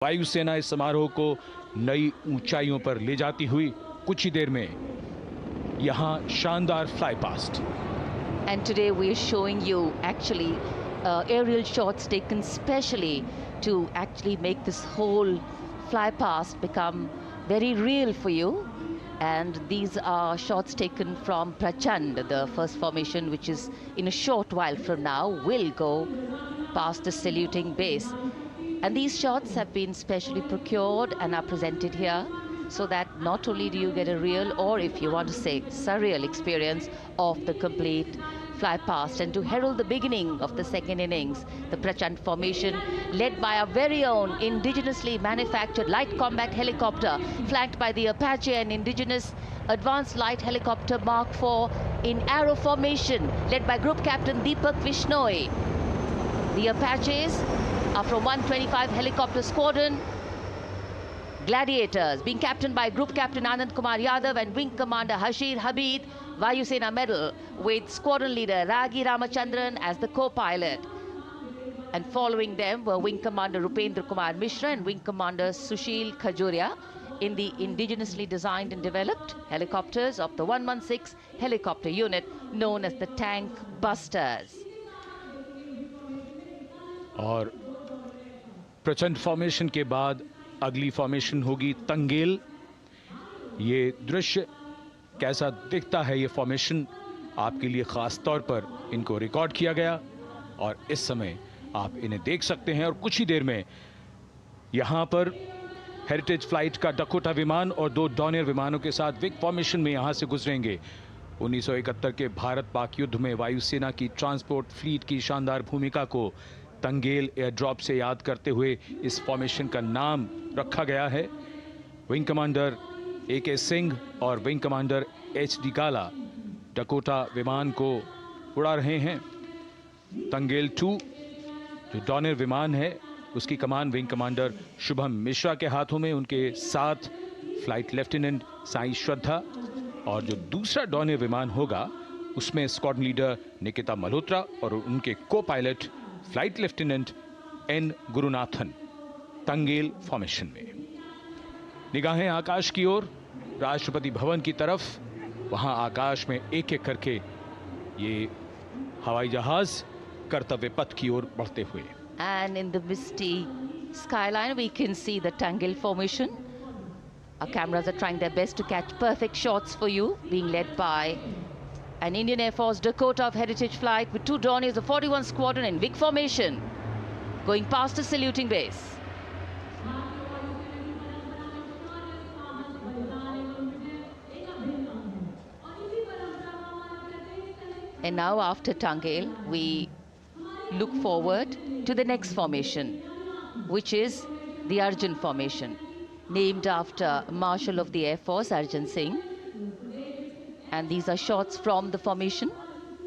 वायुसेना इस समारोह को नई ऊंचाइयों पर ले जाती हुई कुछ ही देर में यहां शानदार fly past. And today we are showing you actually aerial shots taken specially to actually make this whole fly past become very real for you. And these are shots taken from Prachand, the first formation, which is in a short while from now will go past the saluting base. And these shots have been specially procured and are presented here so that not only do you get a real, or if you want to say surreal experience of the complete fly past, and to herald the beginning of the second innings, the Prachand formation led by our very own indigenously manufactured light combat helicopter flanked by the Apache and indigenous advanced light helicopter Mark IV in arrow formation led by Group Captain Deepak Vishnoi. The Apaches are from 125 helicopter squadron. Gladiators being captained by Group Captain Anand Kumar Yadav and Wing Commander Hashir Habib, Vayusena medal, with squadron leader Ragi Ramachandran as the co-pilot. And following them were Wing Commander Rupendra Kumar Mishra and Wing Commander Sushil Khajuria in the indigenously designed and developed helicopters of the 116 helicopter unit known as the Tank Busters. और प्रचंड formation के बाद अगली formation होगी तंगेल। ये दृश्य कैसा दिखता है, ये फॉर्मेशन आपके लिए खास तौर पर इनको रिकॉर्ड किया गया और इस समय आप इन्हें देख सकते हैं। और कुछ ही देर में यहां पर हेरिटेज फ्लाइट का डकोटा विमान और 2 डॉनियर विमानों के साथ विग फॉर्मेशन में यहां से गुजरेंगे। 1971 के भारत पाक युद्ध में वायुसेना की ट्रांसपोर्ट फ्लीट की शानदार भूमिका को तंगेल एयर ड्रॉप से याद करते हुए इस फॉर्मेशन का नाम रखा गया है। विंग कमांडर AK सिंह और विंग कमांडर HD काला डकोटा विमान को उड़ा रहे हैं। तंगेल 2 जो डॉनियर विमान है उसकी कमान विंग कमांडर शुभम मिश्रा के हाथों में, उनके साथ फ्लाइट लेफ्टिनेंट साई श्रद्धा, और जो दूसरा डॉनियर विमान होगा उसमें स्क्वाड्रन लीडर निकिता मल्होत्रा और उनके को pilot flight lieutenant N Gurunathan. Tangail formation में निगाहें आकाश की ओर, राष्ट्रपति भवन की तरफ। वहां आकाश में एक एक करके ये हवाई जहाज कर्तव्य पथ की ओर बढ़ते हुए। And in the misty skyline we can see the Tangel formation. Our cameras are trying their best to catch perfect shots for you, being led by an Indian Air Force Dakota of Heritage Flight with 2 Dorniers of 41 Squadron in big formation, going past the saluting base. And now after Tangel, we look forward to the next formation, which is the Arjun formation, named after Marshal of the Air Force Arjun Singh. And these are shots from the formation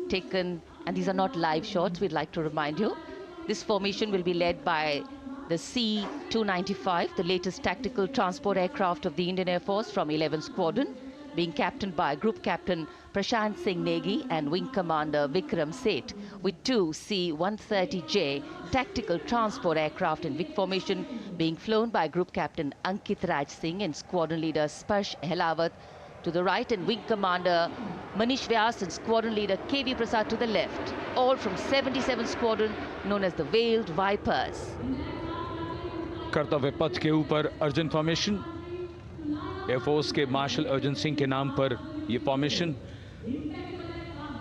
taken, and these are not live shots, we'd like to remind you. This formation will be led by the C-295, the latest tactical transport aircraft of the Indian Air Force from 11 Squadron, being captained by Group Captain Prashant Singh Negi and Wing Commander Vikram Seth, with 2 C-130J tactical transport aircraft in big formation being flown by Group Captain Ankit Raj Singh and Squadron Leader Sparsh Helawat to the right, and Wing Commander Manish Vyas and Squadron Leader KV Prasad to the left, all from 77 Squadron known as the Veiled Vipers. कर्तव्य पथ के ऊपर Arjun formation, air force के martial Arjun Singh के नाम पर यह formation.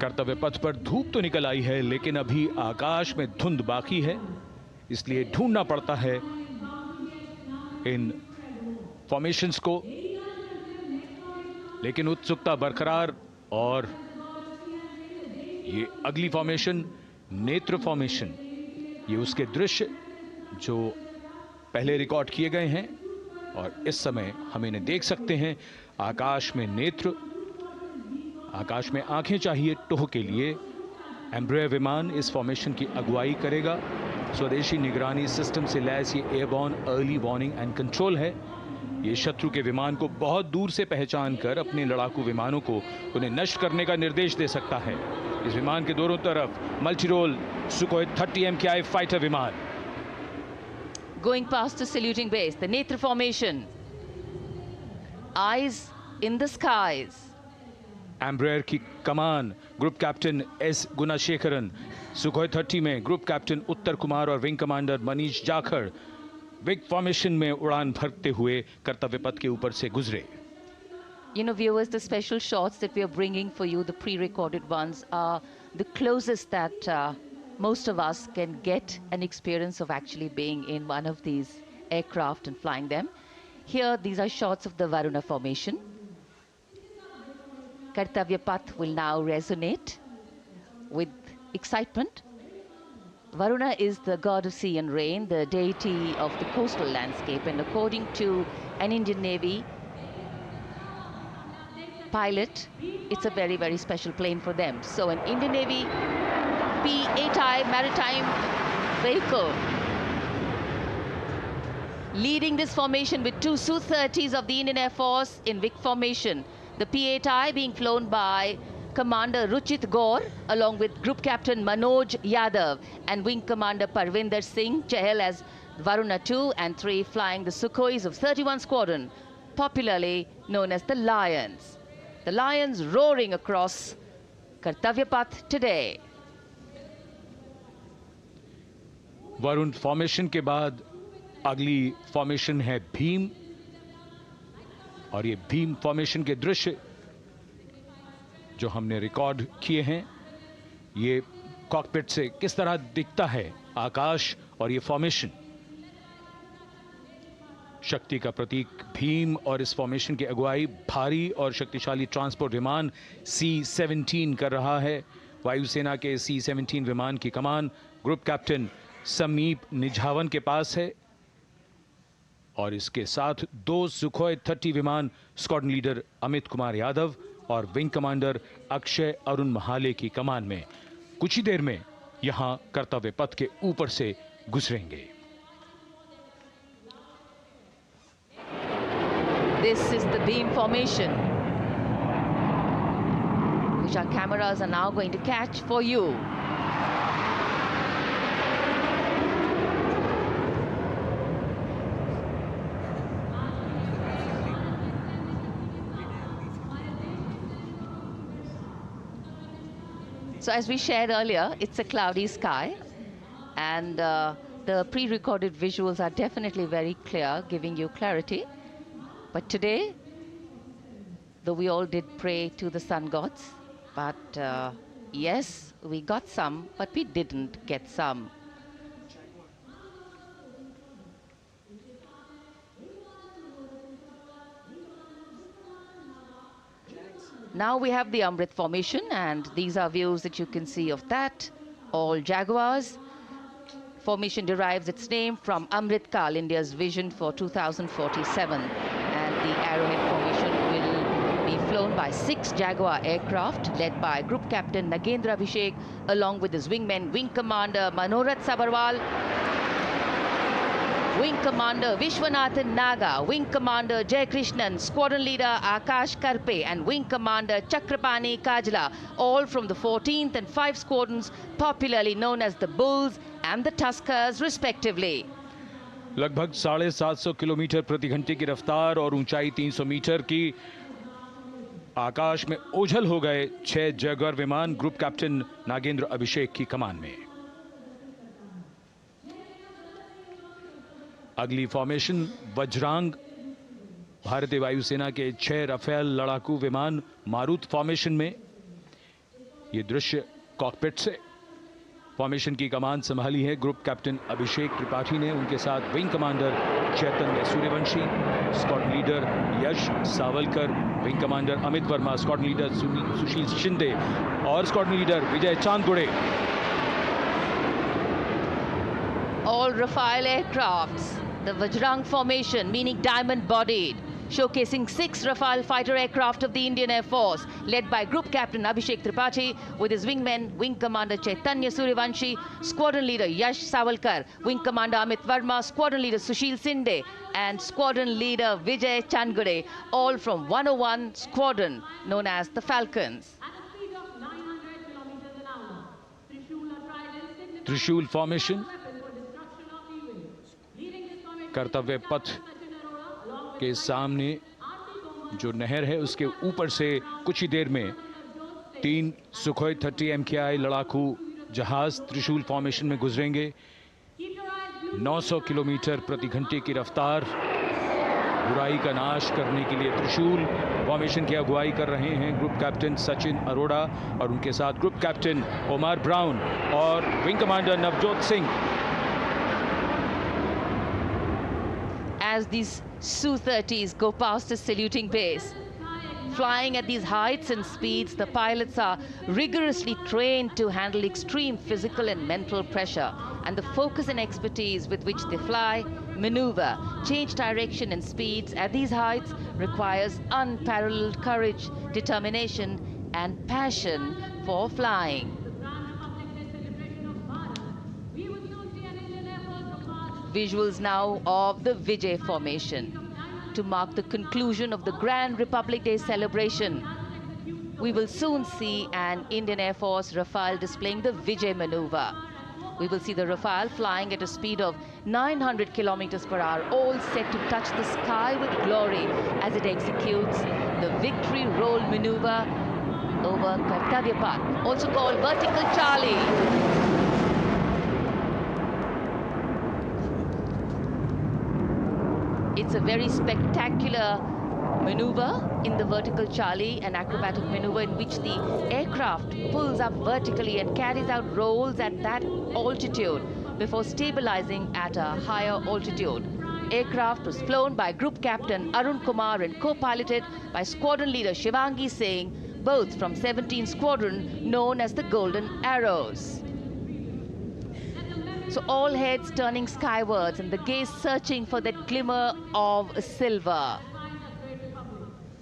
कर्तव्य पथ पर धूप तो निकल आई है लेकिन अभी आकाश में धुंध बाकी है, इसलिए ढूंढना पड़ता है इन फॉर्मेशंस को, लेकिन उत्सुकता बरकरार। और ये अगली फॉर्मेशन नेत्र फॉर्मेशन, ये उसके दृश्य जो पहले रिकॉर्ड किए गए हैं और इस समय हम इन्हें देख सकते हैं। आकाश में नेत्र, आकाश में आंखें चाहिए टोह के लिए। एम्ब्रेयर विमान इस फॉर्मेशन की अगुवाई करेगा। स्वदेशी निगरानी सिस्टम से लैस ये airborne early warning and control है। ये शत्रु के विमान को बहुत दूर से पहचान कर अपने लड़ाकू विमानों को उन्हें नष्ट करने का निर्देश दे सकता है। इस विमान के दोनों तरफ multi role Sukhoi 30 MKI fighter विमान। going past the saluting base, the Netra formation. Eyes in the skies. Embraer की कमान ग्रुप कैप्टन एस गुणाशेखरन, सुखोई 30 में ग्रुप कैप्टन उत्तर कुमार और wing commander Manish Jakhar wing formation में उड़ान भरते हुए कर्तव्य पथ के ऊपर से गुजरे. You know, viewers, the special shots that we are bringing for you, the pre-recorded ones, are the closest that most of us can get an experience of actually being in one of these aircraft and flying them. Here, these are shots of the Varuna formation. Kartavya Path will now resonate with excitement. Varuna is the god of sea and rain, the deity of the coastal landscape, and according to an Indian Navy pilot, it's a very, very special plane for them. So an Indian Navy P-8I maritime vehicle leading this formation with two Su-30s of the Indian Air Force in Vic formation. The P-8I being flown by Commander Ruchit Gaur along with Group Captain Manoj Yadav and Wing Commander Parvinder Singh Chahal as Varuna 2 and 3 flying the Sukhois of 31 Squadron, popularly known as the Lions. The Lions roaring across Kartavya Path today. Varun formation के बाद अगली formation है भीम, और ये Bhim formation के दृश्य जो हमने रिकॉर्ड किए हैं, ये कॉकपिट से किस तरह दिखता है आकाश और ये फॉर्मेशन. शक्ति का प्रतीक भीम और इस फॉर्मेशन की अगुवाई भारी और शक्तिशाली ट्रांसपोर्ट विमान C-17 कर रहा है. वायुसेना के C-17 विमान की कमान ग्रुप कैप्टन समीप निझावन के पास है, और इसके साथ दो सुखोई 30 विमान स्क्वाड्रन लीडर अमित कुमार यादव और विंग कमांडर अक्षय अरुण महाले की कमान में कुछ ही देर में यहां कर्तव्य पथ के ऊपर से गुजरेंगे. This is the beam formation, which our cameras are now going to catch for you. So as we shared earlier, it's a cloudy sky, and the pre-recorded visuals are definitely very clear, giving you clarity. But today, though we all did pray to the sun gods, but yes, we got some, but we didn't get some. Now we have the Amrit formation, and these are views that you can see of that. All Jaguars. Formation derives its name from Amrit Kal, India's vision for 2047. And the Arrowhead formation will be flown by 6 Jaguar aircraft led by Group Captain Nagendra Abhishek along with his wingmen, Wing Commander Manorat Sabarwal, Wing Commander Vishwanathan Naga, Wing Commander Jay Krishnan, Squadron Leader Akash Karpe and Wing Commander Chakrapani Kajla, all from the 14th and 5 squadrons popularly known as the Bulls and the Tuskers respectively. लगभग 750 kilometre प्रति घंटे की रफ्तार और ऊंचाई 300 metre की, आकाश में ओझल हो गए 6 जैगुआर विमान ग्रुप कैप्टन नागेंद्र अभिषेक की कमान में. अगली फॉर्मेशन वज्रांग, भारतीय वायुसेना के 6 राफेल लड़ाकू विमान मारुत फॉर्मेशन में. ये दृश्य कॉकपिट से. फॉर्मेशन की कमान संभाली है ग्रुप कैप्टन अभिषेक त्रिपाठी ने, उनके साथ wing commander Chaitanya Suryavanshi, squadron leader Yash Savalkar, wing commander Amit Verma, squadron leader Sushil Shinde और squadron leader Vijay Chandgude. All Rafale aircrafts, the Vajrang formation, meaning diamond-bodied, showcasing 6 Rafale fighter aircraft of the Indian Air Force, led by Group Captain Abhishek Tripathi with his wingmen, Wing Commander Chaitanya Suryavanshi, Squadron Leader Yash Savalkar, Wing Commander Amit Verma, Squadron Leader Sushil Sinde, and Squadron Leader Vijay Chandgure, all from 101 Squadron, known as the Falcons. Trishul formation. कर्तव्य पथ के सामने जो नहर है उसके ऊपर से कुछ ही देर में 3 सुखोई 30 MKI लड़ाकू जहाज त्रिशूल फॉर्मेशन में गुजरेंगे। 900 किलोमीटर प्रति घंटे की रफ्तार, बुराई का नाश करने के लिए त्रिशूल फॉर्मेशन की अगुवाई कर रहे हैं ग्रुप कैप्टन सचिन अरोड़ा और उनके साथ ग्रुप कैप्टन ओमर ब्राउन और wing commander Navjot Singh. As these Su-30s go past the saluting base, flying at these heights and speeds, the pilots are rigorously trained to handle extreme physical and mental pressure, and the focus and expertise with which they fly, maneuver, change direction and speeds at these heights requires unparalleled courage, determination and passion for flying. Visuals now of the Vijay formation to mark the conclusion of the Grand Republic Day celebration. We will soon see an Indian Air Force Rafale displaying the Vijay maneuver. We will see the Rafale flying at a speed of 900 kilometers per hour, all set to touch the sky with glory as it executes the victory roll maneuver over Kartavya Path, also called vertical Charlie. It's a very spectacular maneuver in the vertical Charlie, an acrobatic maneuver in which the aircraft pulls up vertically and carries out rolls at that altitude before stabilizing at a higher altitude. Aircraft was flown by Group Captain Arun Kumar and co-piloted by Squadron Leader Shivangi Singh, both from 17th Squadron known as the Golden Arrows. So all heads turning skywards and the gaze searching for that glimmer of silver.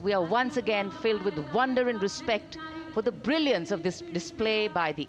We are once again filled with wonder and respect for the brilliance of this display by the